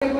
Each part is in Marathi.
Thank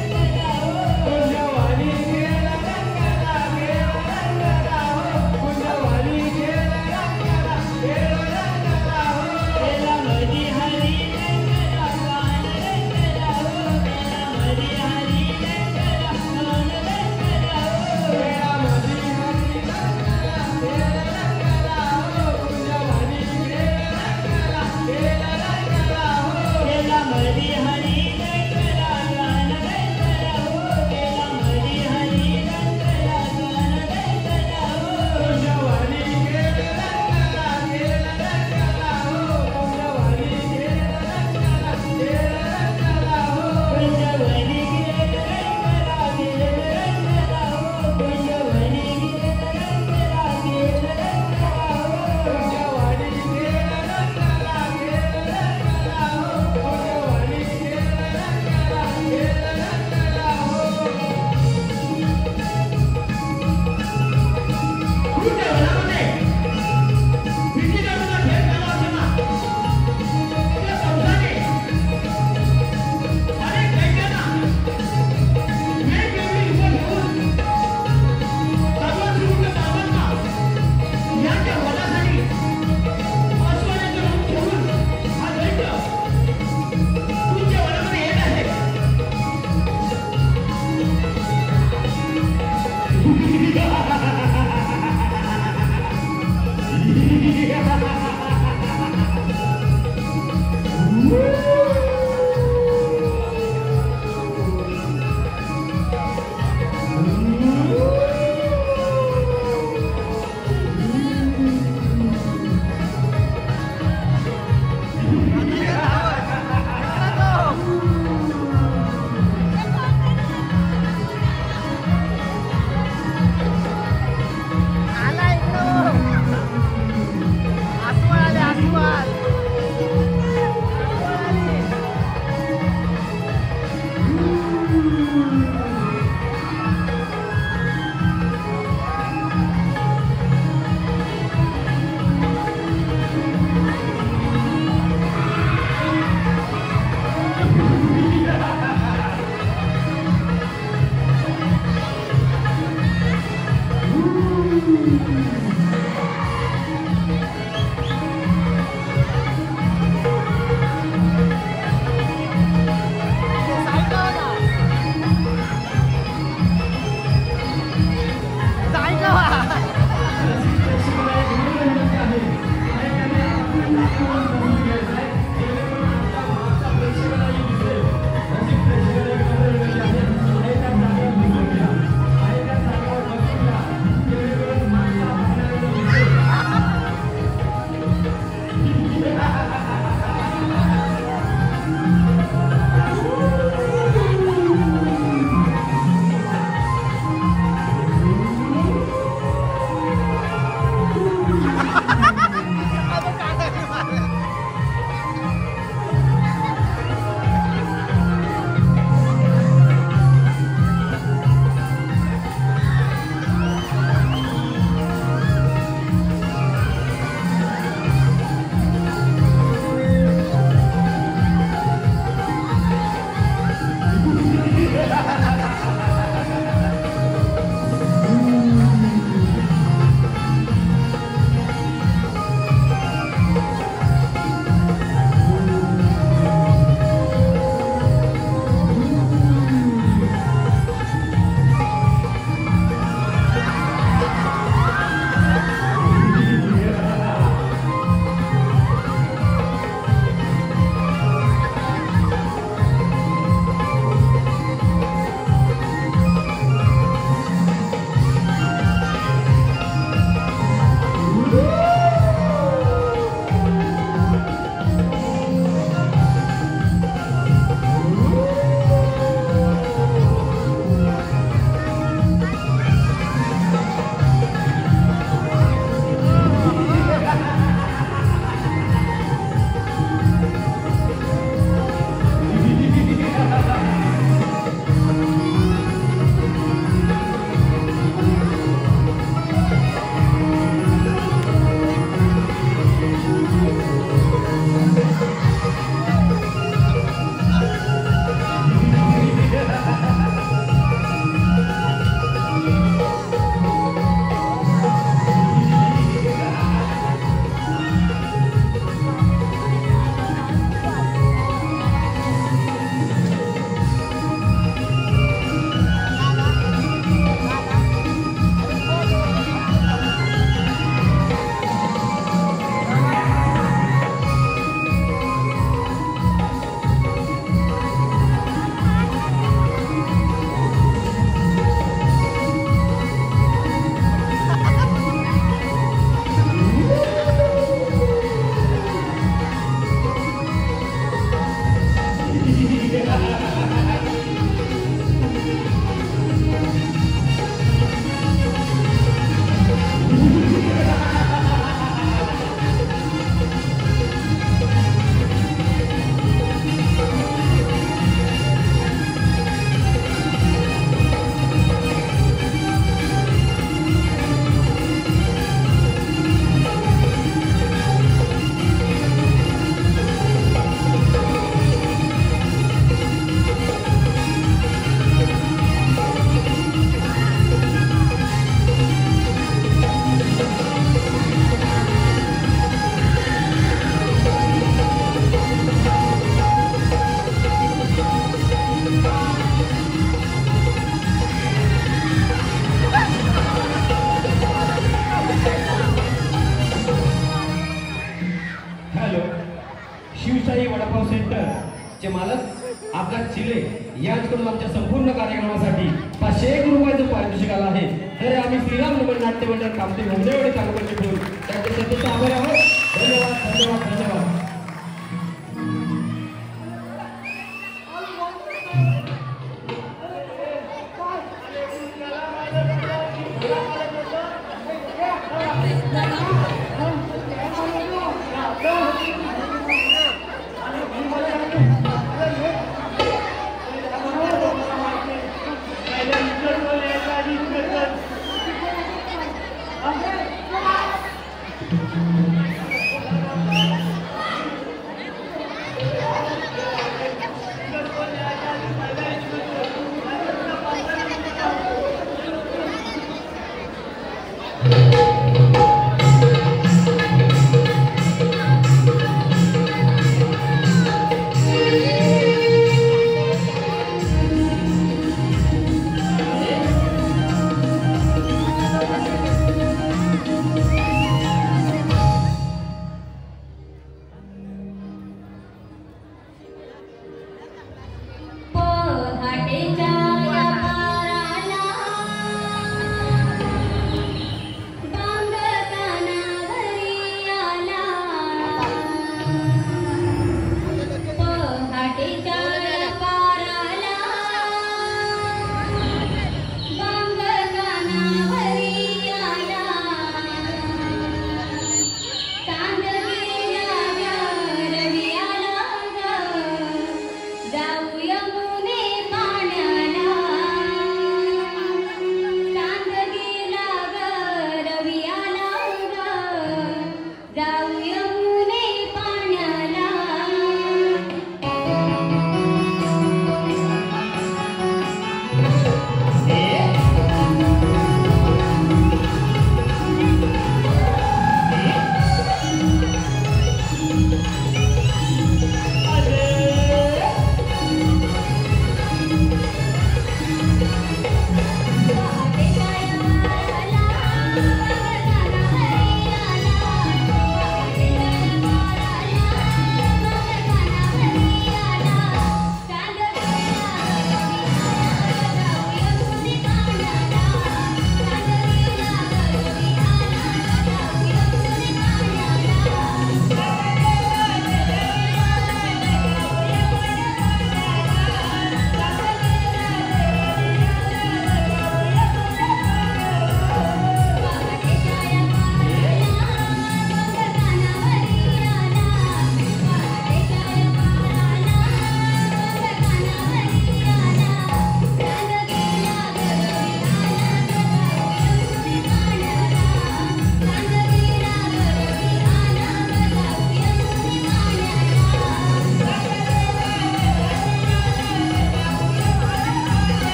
you. यांच्याकडून आमच्या संपूर्ण कार्यक्रमासाठी 501 रुपयाचं पारितोषिक आलं आहे। तर आम्ही श्रीराम नगर नाट्य मंडळ कामती मुंबईवडे तालुक्याचे बोल त्यांचे श्रद्धेचा आभार आहोत। धन्यवाद धन्यवाद धन्यवाद।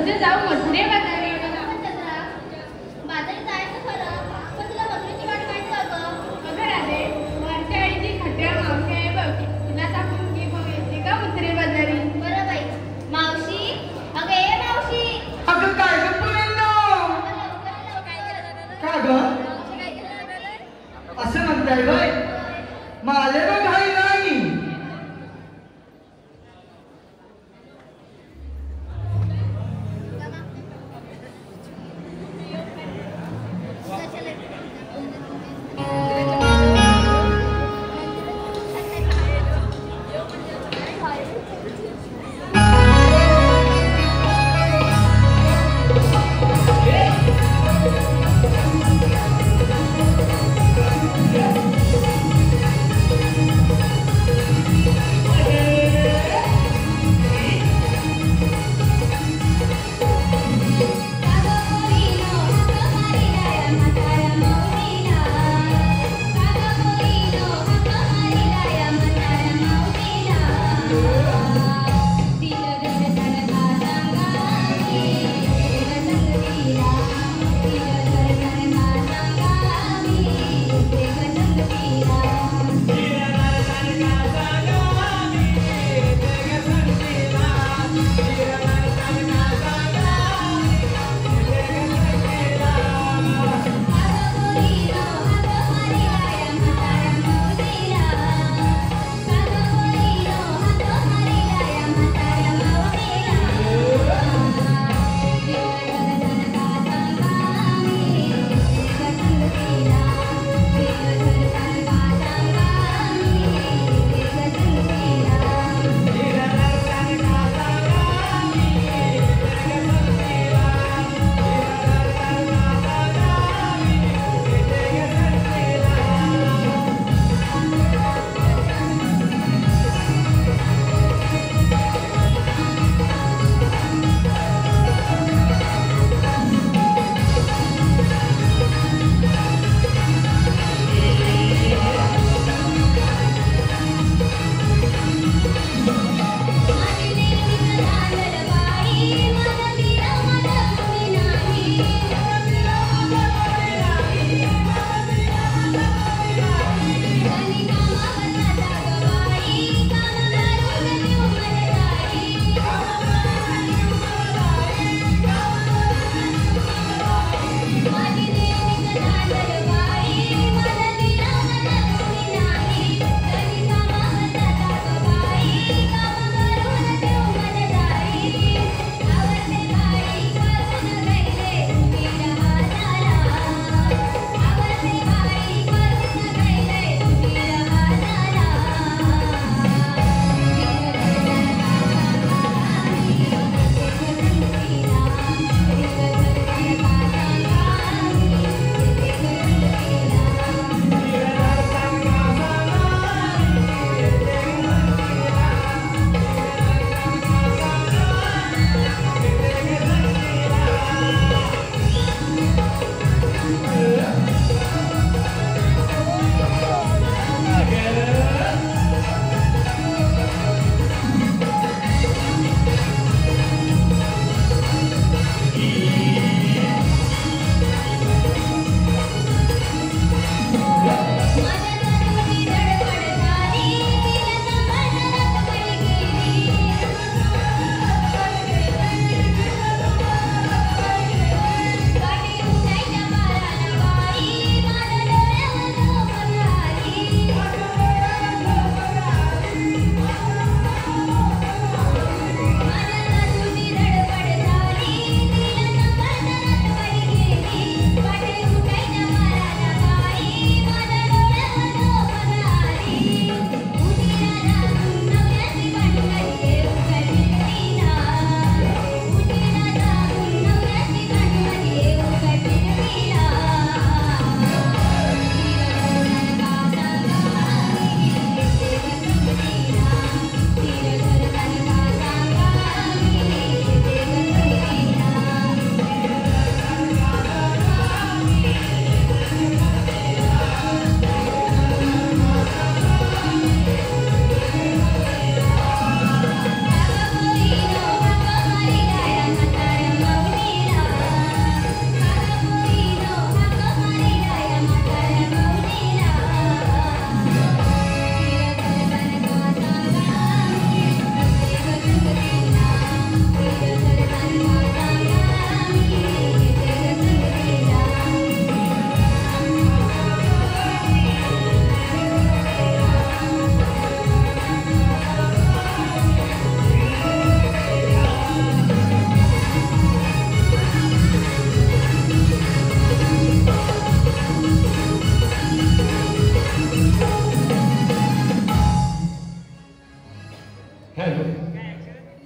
रोज जाऊ मथुरे बाजारी. बाजारी जायचं खरं, पण तुला मथुरेची वाट माहित का गं? अगं राधे, वरच्या आईची खट्याळ मावशी आहे बघ, तिला टाकून की मग येते का मथुरे बाजारी? बरं बाई. मावशी, अगं ए मावशी. अगं काय ग पुरेंनो? का ग असं म्हणताय बाय? माझ्याला घाई नाही.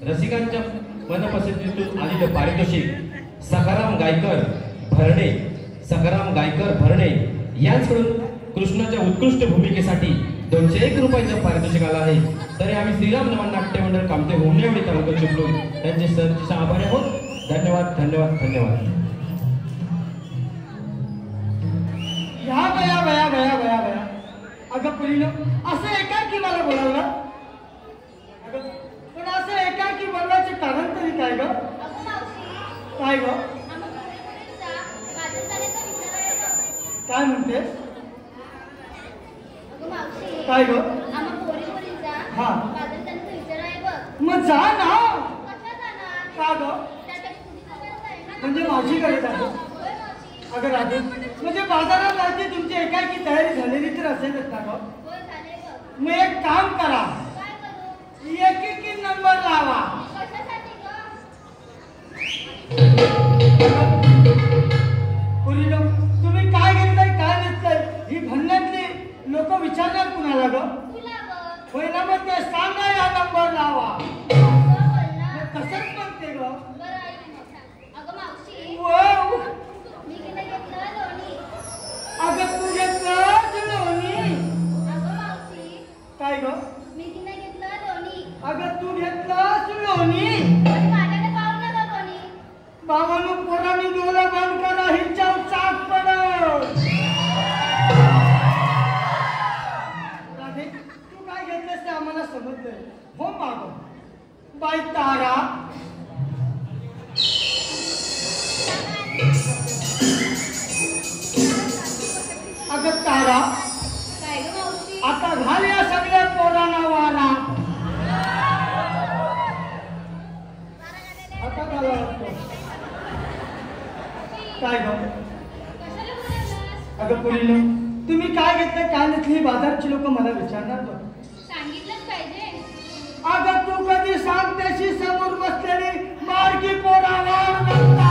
रसिकांच्या मनपसंतीतून आलेलं पारितोषिक सखाराम गायकर भरणे यांच्याकडून कृष्णाच्या उत्कृष्ट भूमिकेसाठी 201 रुपयाचं पारितोषिक आलं आहे. तरी आम्ही श्रीराम नमन नाट्य मंडळ कामते होमनेवडी तालुका चिपळूण त्यांचे सहर्ष आभारी आहोत. धन्यवाद धन्यवाद धन्यवाद. ह्या बया अगं पुरीनं असं एकाकी मला बोलावलं. अगं पण असं एकाकी बोलवायचे कारण तरी काय ग? अगं मावशी, काय ग? आम्हा पोरीपोरींचा वादनदानाचा विचार आहे बघ. काय म्हणतेस? अगं मावशी, काय ग? आम्हा पोरीपोरींचा हा. वादनदानाचा विचार आहे बघ. मग जा ना. कशा जाणार? का ग? त्यासाठी तुझी गरज आहे ना. म्हणजे माझी गरज आहे. होय मावशी. अगं राधे म्हणजे बाजारात जायची तुमची एकाकी तयारी झालेली तर असेलच ना ग? होय झाले बघ. मग एक काम करा, काय करू? एकेकी नंबर लावा. कशासाठी ग? पुरीनो तुम्ही काय घेतलंय काय घेतलंय ही भन्नातली लोक विचारणार कुणाला ग? तुला बघ. होय ना, मग ते सांगा या नंबर लावा. असं बोल ना. कसंच म्हणते ग? बरं ऐक मग. अगं मावशी, वाव, मी गेलं घेतलं लोणी. अगं तू घेतलं लोणी. अगं मावशी, काय ग? मी तिने घेतलं लोणी. अगं तू घेतलं लोणी. आणि माझ्याकडे पाहू नका कोणी. बाबांनो पोरांनी डोळं बंद करा, हिच्यावर चाक पडल. राधे तू काय घेतलंस ते आम्हाला समजलंय. हो मागो बाई तारा. अगं तारा, काय ग मावशी? आता घाल या सगळ्या पोरांना वारा. आता घाला वाटतो. काय ग? कशाला बोलावलंस? अगं पुरीनो तुम्ही काय घेतलं काय घेतली बाजारची लोक मला विचारणार बघ. सांगितलंच पाहिजे. अगं तू कधी सांगतेशी समोर बसलेली मार्गी पोरावर बघता.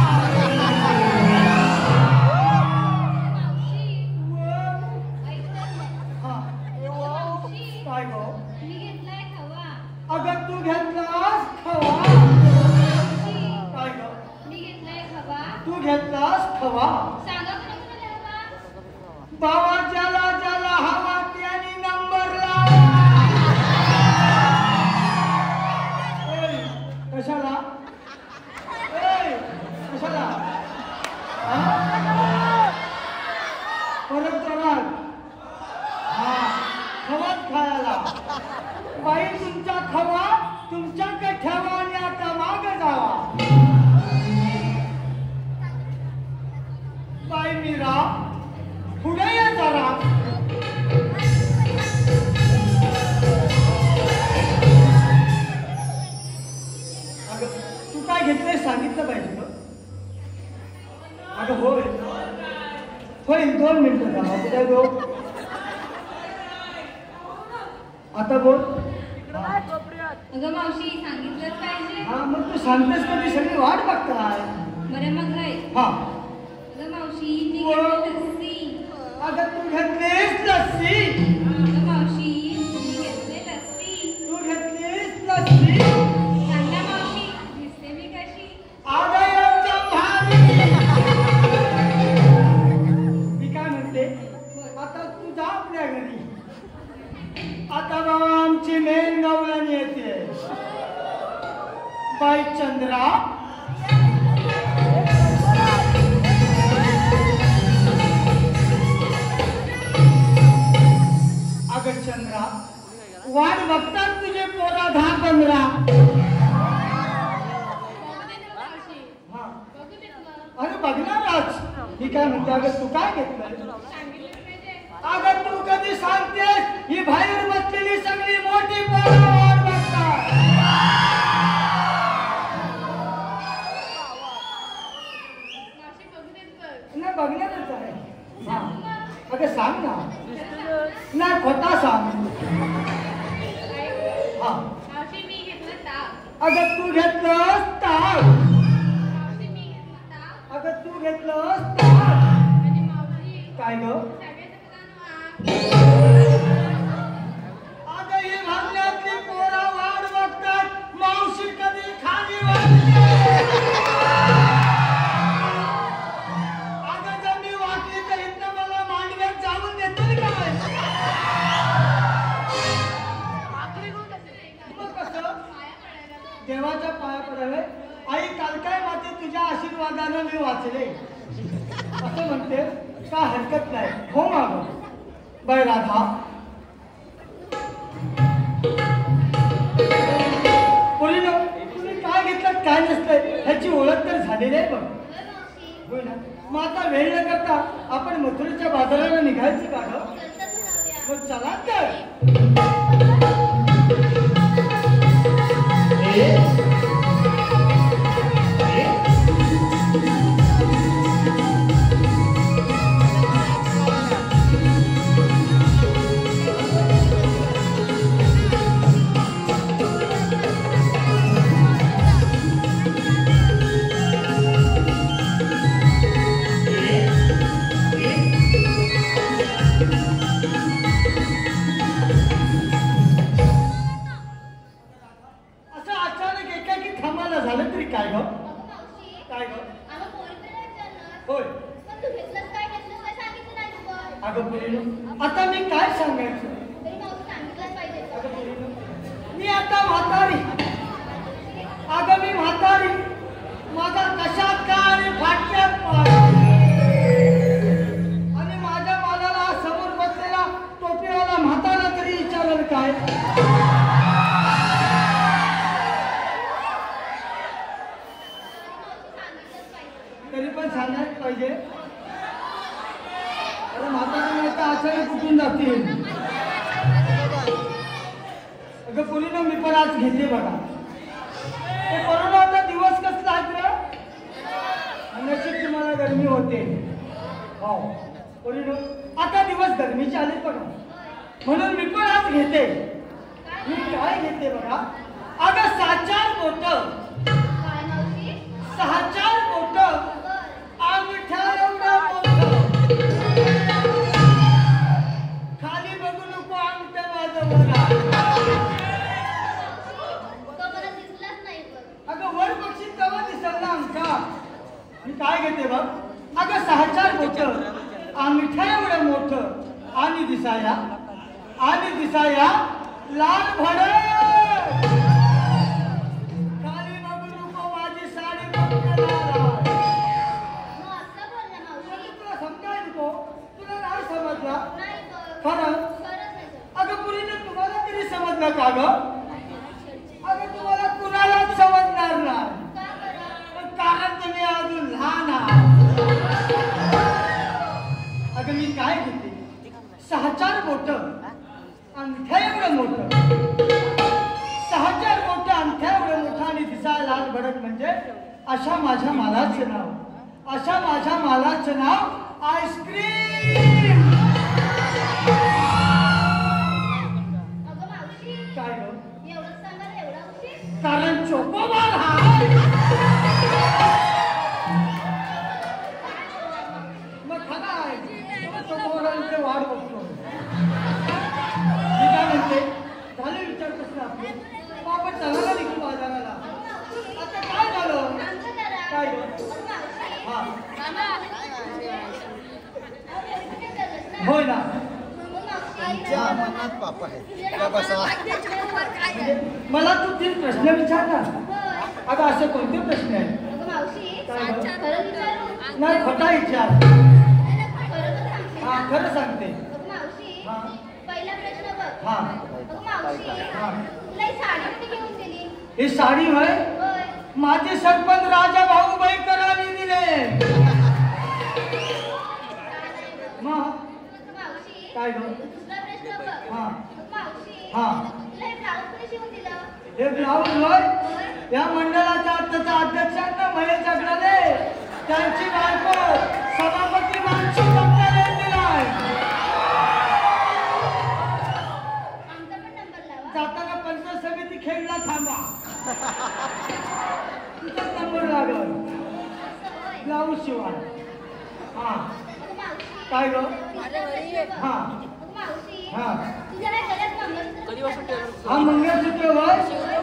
मावशी, व- ऐक तर मग. हा. मावशी, काय ग? मी घेतलाय खवा. अगं तू घेतलास खवा. मावशी, काय ग? मी घेतलाय खवा. तू घेतलास खवा. सांगा कोणाकोणाला हवा? बाबा ज्याला ज्याला हवा त्याने नंबर लावा. ए, कशाला? ए, कशाला? हा? परत जोरात. हा, खवाच खायला. बाई तुमचा खवा तुमच्याकडे ठेवा आणि आता माग जावा. बाई मीरा पुढे ये जरा. अगं तू काय घेतलंय सांगितलं पाहिजे ग. अगं होय होय 2 मिनिटं थांबा. कुठे गो? आता बोल. अगं मावशी सांगितलंच पाहिजे. हा मग तू सांगतेस कधी सगळी वाट बघताय. बरं मग आहे. हा. अगं मावशी मी घेतली लस्सी. अगं तू घेतलीस लस्सी. अगं मावशी मी घेतली लस्सी. तू घेतलीस लस्सी. सांगा मावशी दिसते मी कशी? अगं यांच्या भारी. मी काय म्हणते आता तू जा आपल्या घरी. आता बाबा आमची मेन गवळण येते. बाई चंद्रा अगं चंद्रा वाट बघतात तुझे पोरा 10-15. मावशी हा बघू देत मग. अरे बघणारच. मी काय म्हणते अगं तू काय घेतलंय? सांगितलंच पाहिजे. अगं तू कधी सांगतेस ही बाहेर बसलेली सगळी मोठी पोरं वाट बघतात. मावशी बघू देत बघ. नाही बघणारच आहे. हा अगं सांग ना. नाही खोटा सांग. हा मावशी मी घेतलं ताक. अगं तू घेतलंस ताक. मावशी मी घेतलं ताक. अगं तू घेतलंस ताक. आणि मावशी काय ग? सगळ्याचं मुलांना अगं ही भांड्यातली पोरं वाट बघतात. मावशी कधी पानं मी वाचले असं म्हणते का हरकत नाही हो मागं बाय राधा पोरीनो तुम्ही काय घेतलं काय नसतंय ह्याची ओळख तर झालेली आहे बघ होय ना मग आता वेळ न करता आपण मथुरेच्या बाजाराला निघायचं का ग मग चला तर आता मी काय सांगायचं मी आता म्हातारी अगं मी म्हातारी माझा कशात का आणि फाटक्यात पाय आणि माझ्या मालाला समोर बसलेला टोपीवाला म्हातारा तरी विचारलं काय तरी पण सांगायला पाहिजे अचानक कुठून जातील अगं पोरीनो मी पण आज घेतले बघा ते कोरोनाचा दिवस कसला नशीब तुम्हाला गरमी होते हो पोरीनो आता दिवस गरमीचे आले बघा म्हणून मी पण आज घेते मी काय घेते बघा अगं 6-4 बोटं 6-4 बोटं अंगठ्या एवढं मोठं मी काय घेते बघ अगं 6-4 बोटं अंगठ्या एवढं मोठं आणि दिसाया लाल भडक खाली बघू नको माझी साडी तुला समजाय नको तुला नाही समजला खरं अगं पुरीने तुम्हाला तरी समजलं का ग अगं तुम्हाला कुणालाच समजणार नाही कारण तुम्ही अजून लहान आहात अगं मी काय घेते 6-4 बोटं अंगठ्या एवढं मोठं 6-4 बोटं अंगठ्या एवढं मोठं आणि दिसायला लाल भडक म्हणजे अशा माझ्या मालाचं नाव आईस्क्रीम काय ग कारण चोकोबार हा वाढ बघतो मी काय म्हणते झाले विचार कसं आपले आपण चला निघू बाजाराला आता काय झालं काय होय ना मला तू 3 प्रश्न विचार ना अगं असे कोणते प्रश्न आहेत नाही खोटा विचार हा खरं सांगते पहिला प्रश्न बघ हा तुला साडी कुठे घेऊन दिली ही साडी होय माझे सरपंच राजा भाऊबाई करानी दिले मग काय ग दुसरा प्रश्न बघ हा मावशी हा तुला हे ब्लाऊज कुठे शिवून दिलं हे ब्लाऊज होय या मंडळाच्या आत्ताच्या अध्यक्षांना महेश अग्रले त्यांची बायको सभापती मानसी डॉक्टर दिलाय जाताना पंचायत समिती खेळला थांबा तुझाच नंबर लागल ब्लाऊज शिवाय हा काय ग हा हा हा मंगळसूत्र होय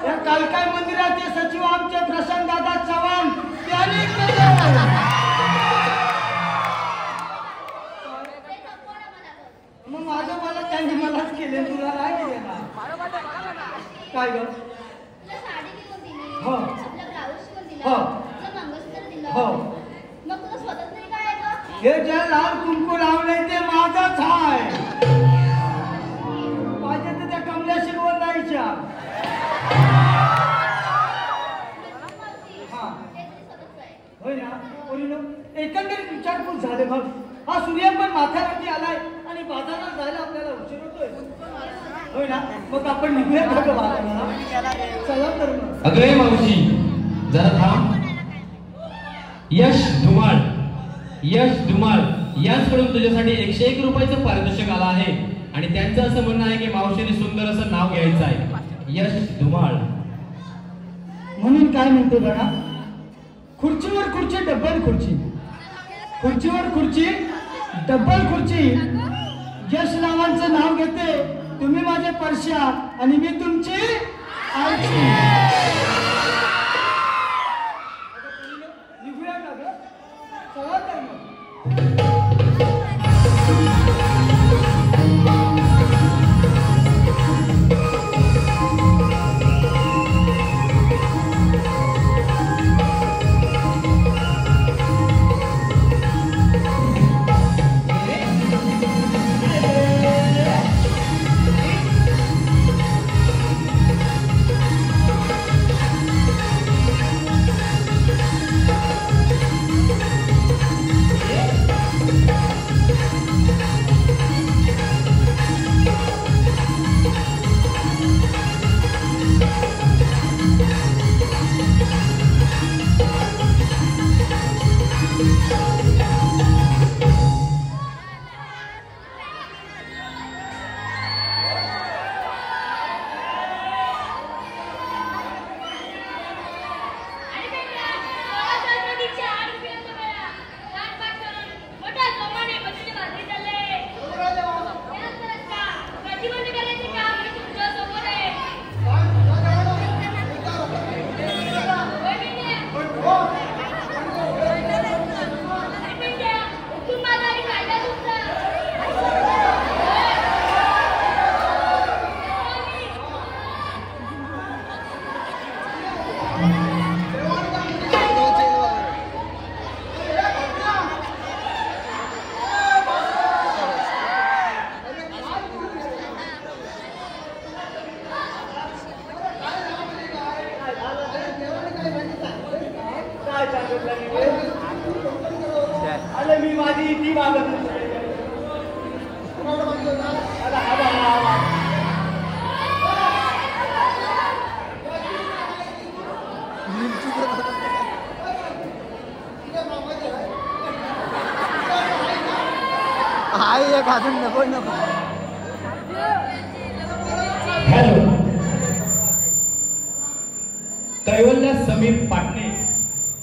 या कालकाय मंदिराचे सचिव आमचे प्रसन्नदादा चव्हाण त्यांनी केले मग माझं मला त्यांनी मलाच केले तुला नाही केले ना काय ग हो हो हो हे जे लाल कुंकू लावले ते माझाच आहे. पाहिजे तर त्या कमलेशी वर जायच्या. हा होय ना पोरीनो, एकंदरीत विचारपूस झाले बघ. हा सूर्य पण माथ्यावरती आलाय आणि बाजारात जायला आपल्याला उशीर होतोय. होय ना, मग आपण निघूया का गं बाजाराला? चला तर मग. अगं मावशी जरा थांब. यश धुमाळ यांच्याकडून तुझ्यासाठी 101 रुपयाचं पारितोषिक आलं आहे आणि त्यांचं असं म्हणणं आहे की मावशीने सुंदर असं नाव घ्यायचं आहे, यश धुमाळ. म्हणून काय म्हणतो बघा, खुर्चीवर खुर्ची डबल खुर्ची, खुर्चीवर खुर्ची डबल खुर्ची. यश नावांचं नाव घेते. तुम्ही माझे परश्या आणि मी तुमची आईची. निघूया का गं? चला तर मग. अरे मी माझी ती मागत आई एक अजून नको नको. हॅलो, कैवल्य समीर पाटणे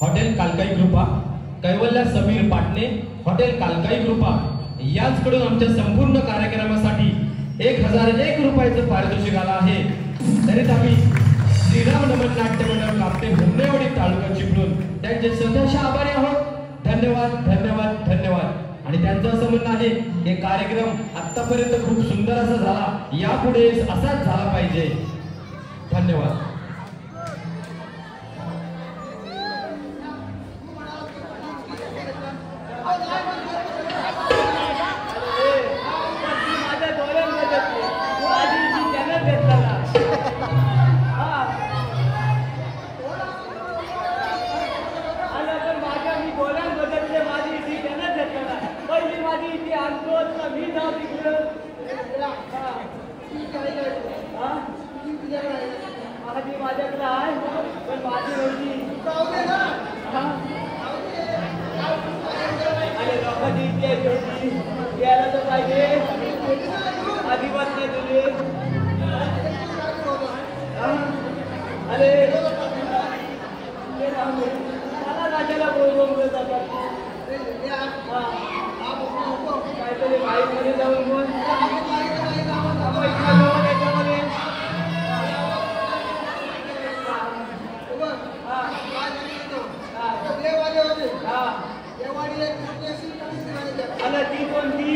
हॉटेल कालकाई कृपा, कैवल्य समीर पाटणे हॉटेल कालकाई कृपा याचकडून आमच्या संपूर्ण कार्यक्रमासाठी 1001 रुपयाचं पारितोषिक आलं आहे. तरीच आम्ही श्रीराम नमन नाट्य मंडळ कामते हुमनेवाडी तालुका चिपळूण त्यांचे सदस्य आभारी आहोत. धन्यवाद धन्यवाद धन्यवाद. आणि त्यांचं असं म्हणणं आहे की कार्यक्रम आतापर्यंत खूप सुंदर असा झाला, यापुढे असाच झाला पाहिजे. धन्यवाद. माझ्याकडे आहे पण माझी होती अरे लोकांची इच्छा होती यायला तर पाहिजे. अजिबात नाही तुझे. अरे मला राजाला बोलवून जातात काहीतरी बाईकमध्ये जाऊन मग याच्यामध्ये ती कोणती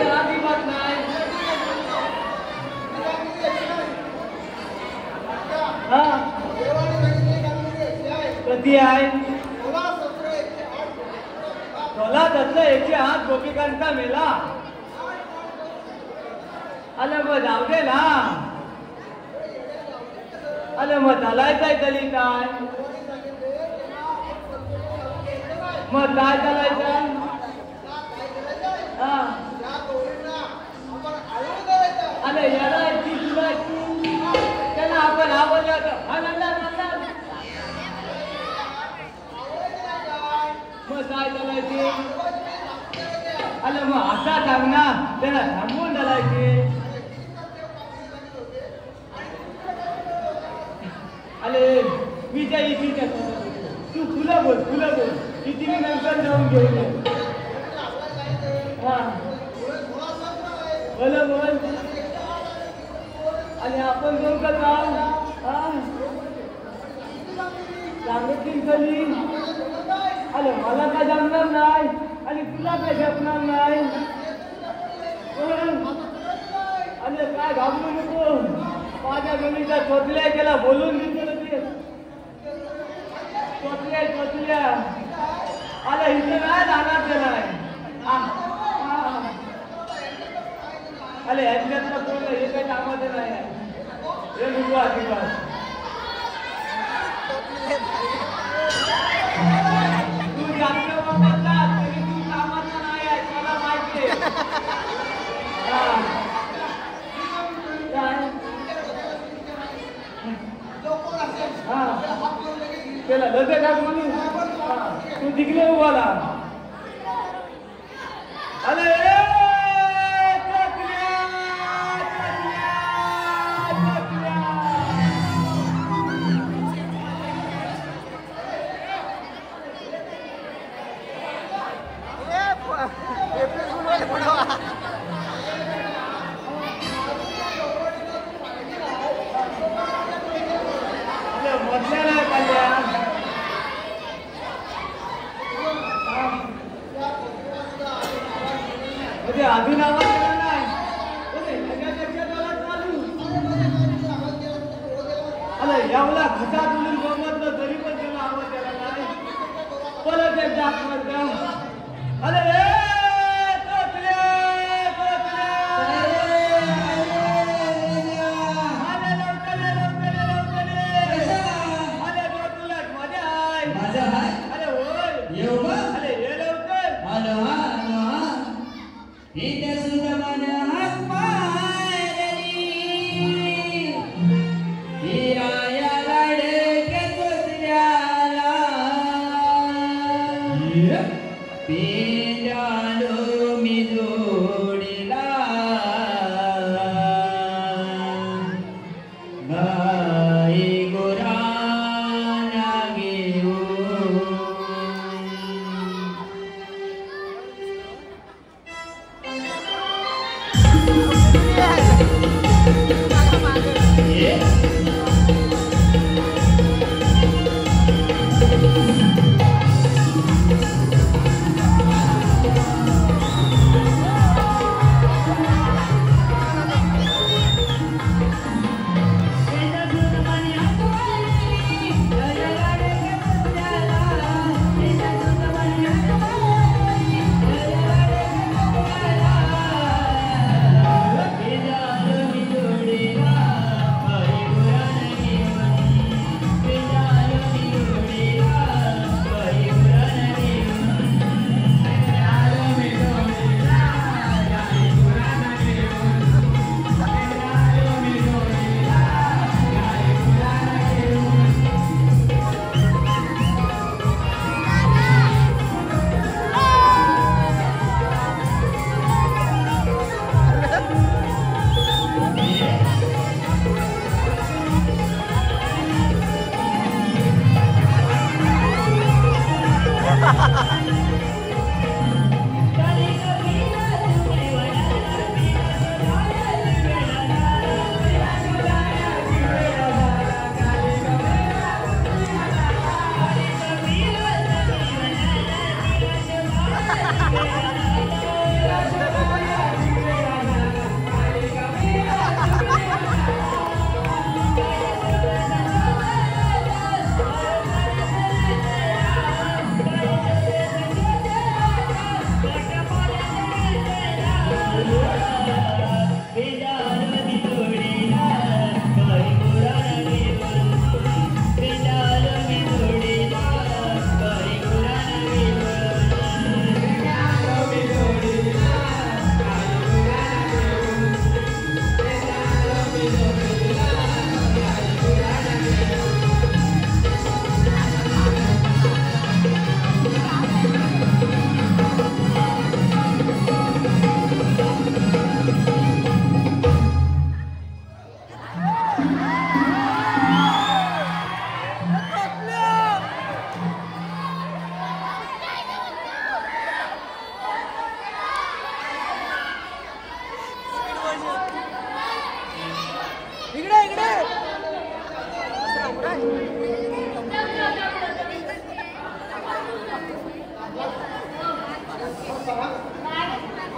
अजिबात नाही. कधी आहे त्यातला एके हात गोपिकांचा मेला. अरे मग जाऊ दे ना. अरे मग चालायचंय तरी काय. मग काय चालायचं. हा अरे याला ती तुला त्यांना आपण आवडलं. हा नंदा नंदा मग काय चालायचे. अरे मग असा सांग ना त्याला थांबवून चालायचे. अरे मीच्या इथे तू फुलं बोल किती मी नंतर जाऊन घेऊन ये. हा बोल आणि आपण जाऊ का सांगितली कधी. अरे मला काय जमणार नाही आणि तुला काय जमणार नाही. अरे काय घाबरू नको. माझ्या मुलीच्या चोचल्या केला बोलून घेतलं ते चोचल्या. अरे इथे नाही जाणार ते नाही. अरे ह्याच्यातलं कोण हे काही कामाचं नाही. हे बुवा आशीर्वाद तू जास्त वापरला तरी तू कामाचं नाही आहे मला माहिती त्याला लगे का म्हणून तू तिकडे उभाला. अरे अजून आवाज केला नाही. अरे एवढा खसा तुझून गमतलं तरी पण त्याला आवाज केला नाही. परत एकदा अरे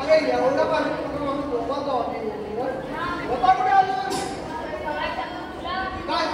अरे एवढं पाणी झोपायचं होता कुठे अजून काय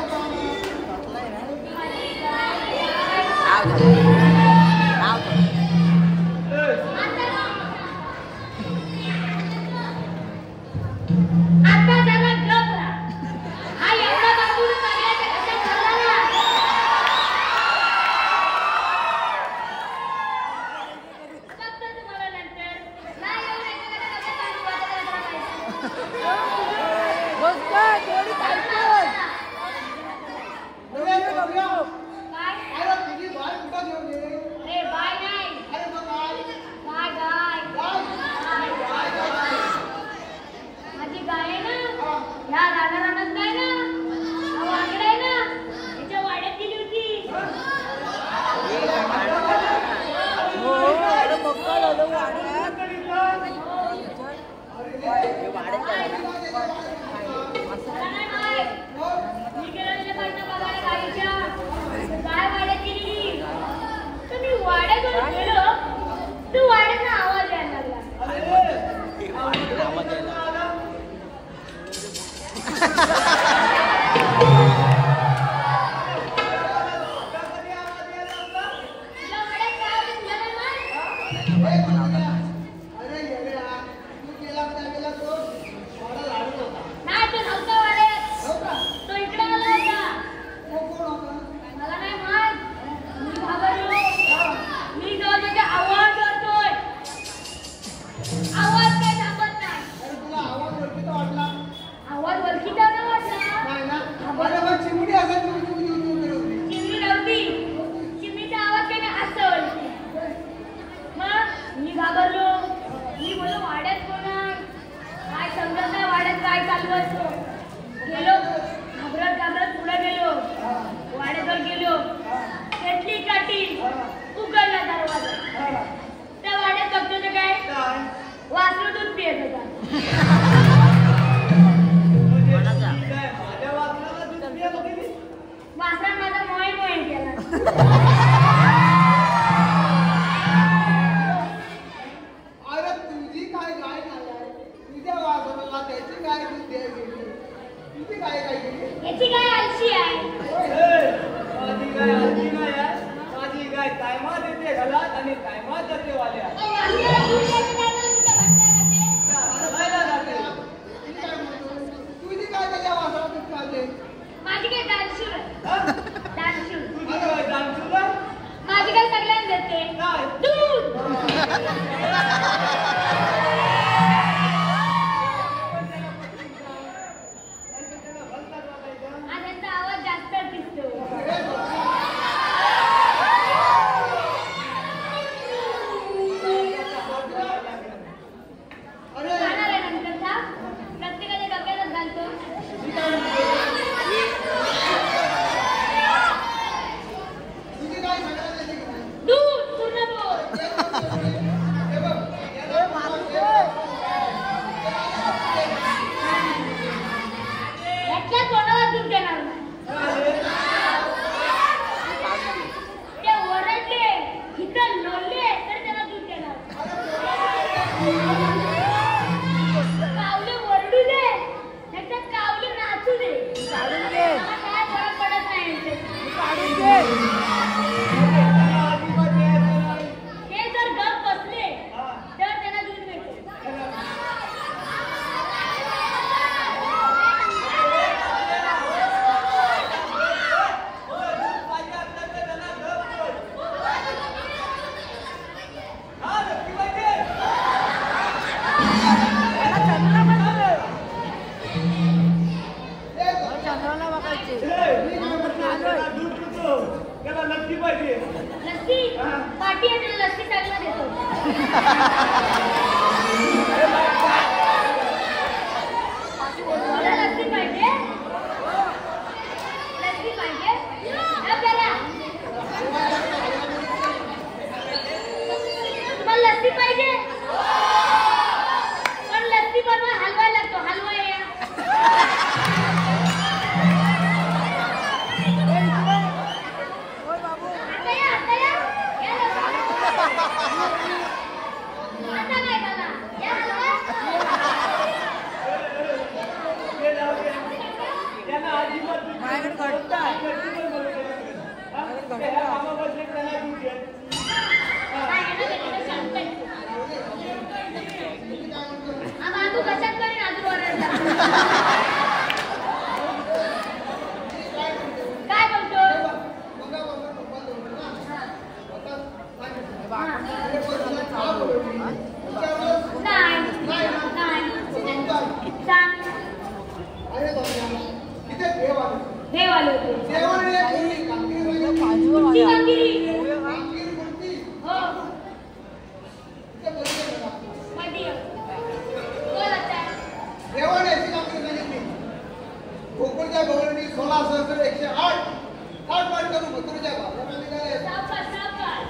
आमच्या गवळणी 16,108 आठ वाट करून मथुरेच्या भागाला निघाले. सावकाश, सावकाश.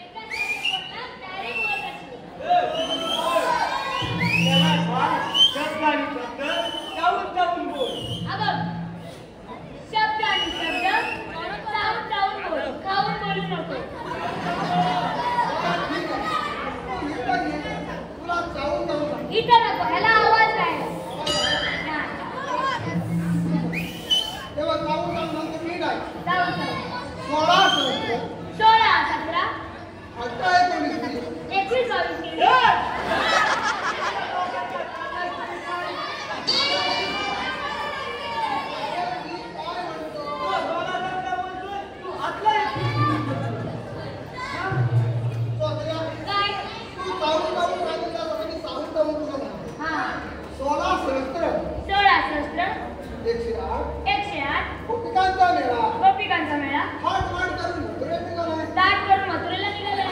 एका सेकंदात direct वर बसली. त्याला फार शब्द आणि शब्द जाऊन जाऊन बोल. हा बघ. शब्द आणि शब्द चावून चावून बोल. खाऊन बोलू नको. ठीक आहे. तू इथं ये. तुला चावून जाऊन इथं नको. ह्याला आवाज नाही. हा. तेव्हा चावून जाऊन नंतर नीट आहे. जाऊन जाऊन. 16 सहस्त्र 16, 17, 18 19 21, 22, 23. तू आतला एक. काय? तू चावून जाऊन सांगितलं होतं की चावून जाऊन तुला म्हणतो. हा. 16 सहस्त्र 16 सहस्त्र 108 108 गोपिकांचा मेळा गोपिकांचा मेळा हात वाट करून मथुरेत निघालाय. ताट करून मथुरेला निघाला.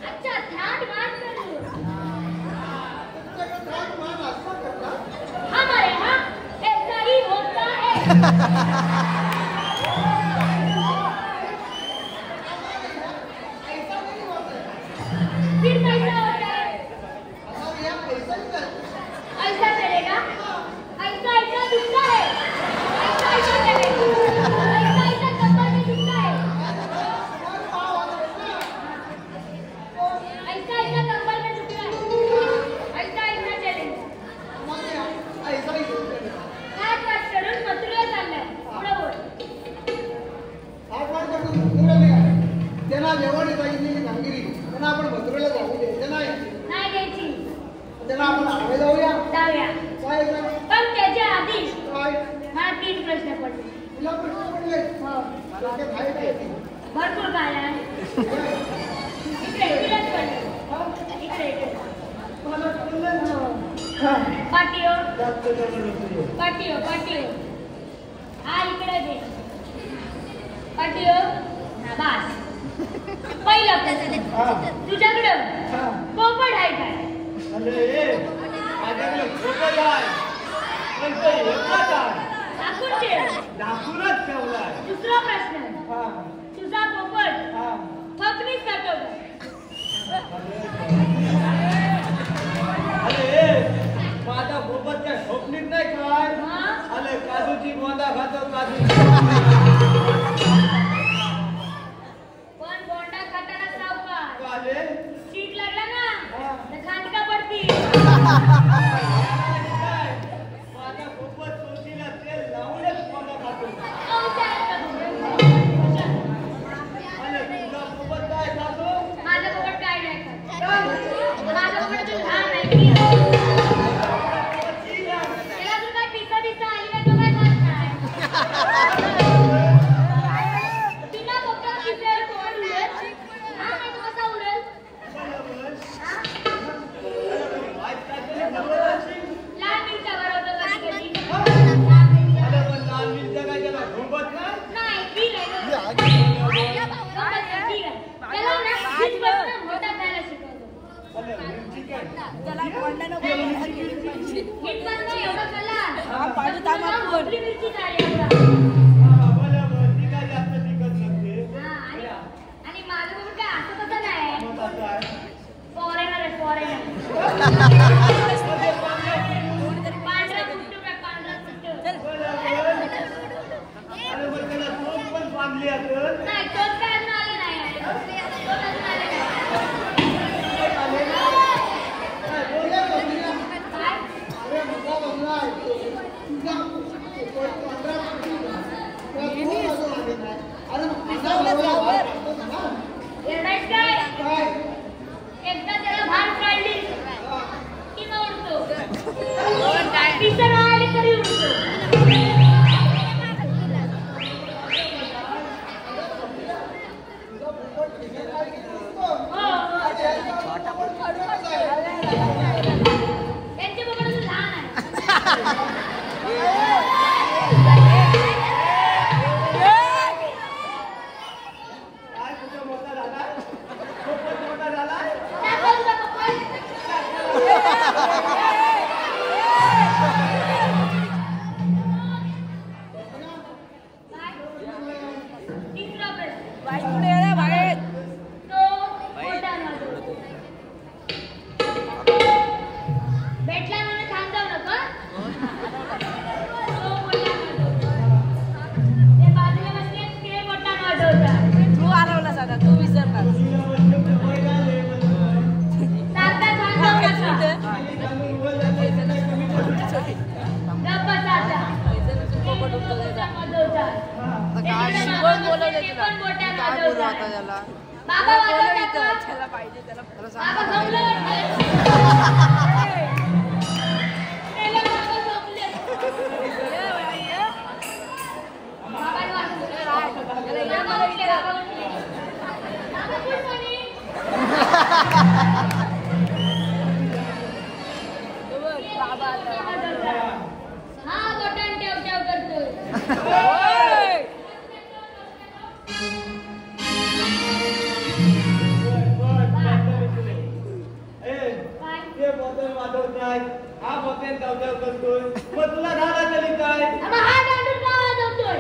अच्छा, थाट मार करू. तुमच्याकडे थाट मान असतो करता. हमारे यहाँ ऐसा ही होता है. ऐसा नहीं होता है. फिर कैसा होता है? हमारे यहाँ ऐसा ही है. ऐसा चलेगा? ऐसा ऐसा दुखता है. ऐसा ऐसा चलेगा. ऐसा ऐसा कमर में दुखता है. तुम्हारे भाव आ रहे हैं ना. ऐसा ऐसा कमर में दुख रहा है. ऐसा ऐसा चलेगा. हमारे यहाँ ऐसा ही होता है. हात वाट करून मथुरेला चाललाय. पुढं बोल. हात वाट करून मथुरेला निघाले. त्यांना जेवण सांगितलेली कामगिरी त्यांना आपण मथुरेला जाऊ द्यायचं नाही. नाही घ्यायची. त्यांना आपण आडवे जाऊया. जाऊया. काय झालं? पण त्याच्या आधी काय? मला 3 प्रश्न पडले. तुला प्रश्न पडले. हो. मला ते माहित आहे. भरपूर काय आहे. इकडे इकडेच पडले. इकडे इकडे. मला कळलं. हो. हा. पाटियो जास्त जवळ नको. पाटियो पाटियो. हा इकडे दे. पाटियो. हा बस. पहिला प्रश्न. हा. तुझ्याकडं हा. पोपट आहे काय? अरे माझ्याकडे खूपच आहे. पण तो एकच आहे. दाखवून ठेव. दाखवूनच ठेवलाय. दुसरा प्रश्न. हा. तुझा पोपट हा. फकणीच खातो का? अरे माझा पोपट काय स्वप्नीत नाही काय. हा? अरे काजूची गोंदा खातो काजू. पण बोंडा खाताना सावकाश. आले चीट लागला ना तर खांडका पडती. माझा पोपट चोचीला तेल लावूनच गोंदा खातो. अरे तुझा पोपट काय खातो. माझा पोपट काय नाही खात. माझा पोपट तू लहान नाही. त्याला तू काय पिसा बिसा आली नाही तो काय खात नाही. बिना पोपटात पिसावर कोण उडेल? हा नाही तो कसा उडेल? हा? लाल मिरच्यावर होतं कधी कधी. लाल मिरच्या. अरे पण लाल मिरच्या काय त्याला झोपत नाही. नाही ठीक आहे गप्पा कर, ठीक आहे. त्याला ना हिटपासून मोठा खायला शिकवतो. अरे मिरची काय हिटपासून एवढा खाल्ला. मोठी मिरची खायला एवढा. बरोबर ती काय जास्त टिकत नसते. हा, आणि माझं बघून काय असं तसं नाही. मग आता आहे. फॉरेनर आहे फॉरेनर. पांढरा कुट्टू काय पांढरा कुट्टू. अरे मग त्याला झोप पण बांधली असेल. नाही तोच काय अजून आला नाही. तोच अजून आला नाही. काय? अरे मुद्दा बघला आहे. तुझा पोपट 15 अरे माझा बरोबर वाद करतो ना. येणारच काय? काय? एकदा त्याला भार काढली की मग उडतो. पिसं नाही आली तरी उडतो. तुझा पोपट तो बोटानं वाजवतो. भेटला म्हणून थांबव नको. तो बोटानं वाजवतो. ते बाजूला बसले ते बोटानं वाजवतात. सारखा थांबव नका. गप्प बसा आता. बाबा वाजवतात का? बाबा झोपले वाटतं. मेले बाबा झोपले. बाबाला वाजवलं. बाबा उठले, बाबा उठले. बाबा good morning. हा बोटान ठेव ठेव करतोय. ते बोतल वाजवताय हा बोतल धावधाव करतोय मग तुला राडा तरी काय अब हा दांडून का वाजवतोय?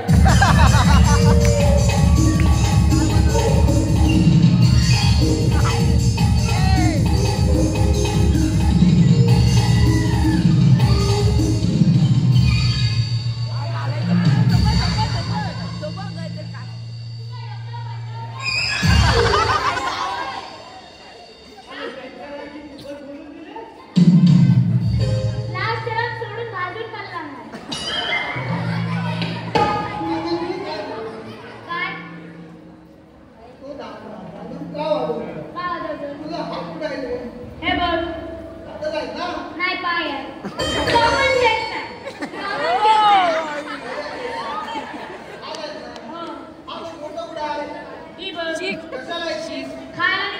लास्ट टर्म सोडून बाजून चालला नाही. काय? तू दाखव का वाजवतो का वाजवतोय? तुझा हात कुठे आहे रे? हे बघ. हातात आहे ना नाही पाय आहे. कॉमन सेन्स नाही. कॉमन सेन्स हो. आपण मोठं कुठे आहे ही बघ. कशाला आहे? खायला नाही.